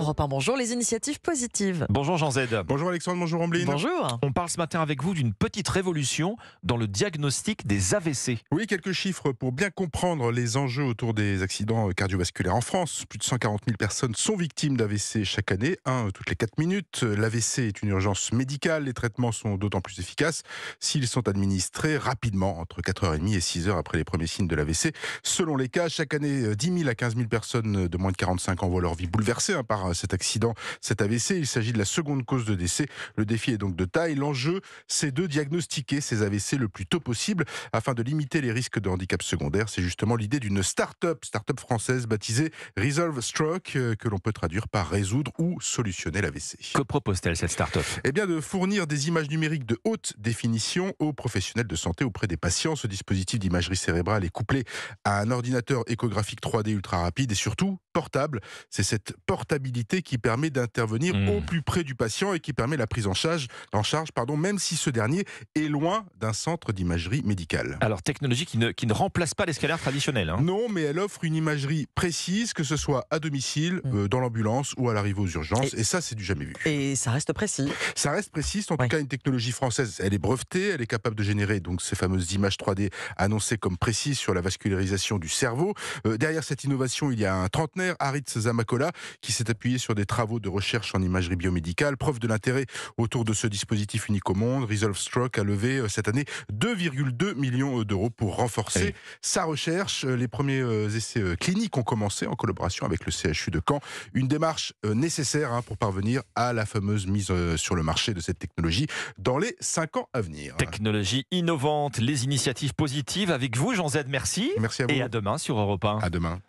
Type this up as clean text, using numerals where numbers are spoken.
Europe 1, bonjour, les initiatives positives. Bonjour Jean Z. Bonjour Alexandre, bonjour Ambline. Bonjour. On parle ce matin avec vous d'une petite révolution dans le diagnostic des AVC. Oui, quelques chiffres pour bien comprendre les enjeux autour des accidents cardiovasculaires en France. Plus de 140 000 personnes sont victimes d'AVC chaque année, un toutes les 4 minutes. L'AVC est une urgence médicale, les traitements sont d'autant plus efficaces s'ils sont administrés rapidement, entre 4h30 et 6h après les premiers signes de l'AVC. Selon les cas, chaque année, 10 000 à 15 000 personnes de moins de 45 ans voient leur vie bouleversée par cet accident, cet AVC. Il s'agit de la seconde cause de décès. Le défi est donc de taille. L'enjeu, c'est de diagnostiquer ces AVC le plus tôt possible afin de limiter les risques de handicap secondaire. C'est justement l'idée d'une start-up française baptisée Resolve Stroke, que l'on peut traduire par résoudre ou solutionner l'AVC. Que propose-t-elle cette start-up ? Eh bien, de fournir des images numériques de haute définition aux professionnels de santé auprès des patients. Ce dispositif d'imagerie cérébrale est couplé à un ordinateur échographique 3D ultra rapide et surtout portable. C'est cette portabilité qui permet d'intervenir au plus près du patient et qui permet la prise en charge, même si ce dernier est loin d'un centre d'imagerie médicale. Alors, technologie qui ne remplace pas les scanners traditionnels. Non, mais elle offre une imagerie précise, que ce soit à domicile, dans l'ambulance ou à l'arrivée aux urgences. Et ça, c'est du jamais vu. Et ça reste précis. Ça reste précis, c'est en tout cas une technologie française. Elle est brevetée, elle est capable de générer donc ces fameuses images 3D annoncées comme précises sur la vascularisation du cerveau. Derrière cette innovation, il y a un trentenaire, Harit Zamakola, qui s'est appuyé sur des travaux de recherche en imagerie biomédicale. Preuve de l'intérêt autour de ce dispositif unique au monde, Resolve Stroke a levé cette année 2,2 millions d'euros pour renforcer sa recherche. Les premiers essais cliniques ont commencé en collaboration avec le CHU de Caen. Une démarche nécessaire pour parvenir à la fameuse mise sur le marché de cette technologie dans les 5 ans à venir. Technologie innovante, les initiatives positives avec vous, Jean Z. Merci. Merci à vous. Et à demain sur Europe 1. À demain.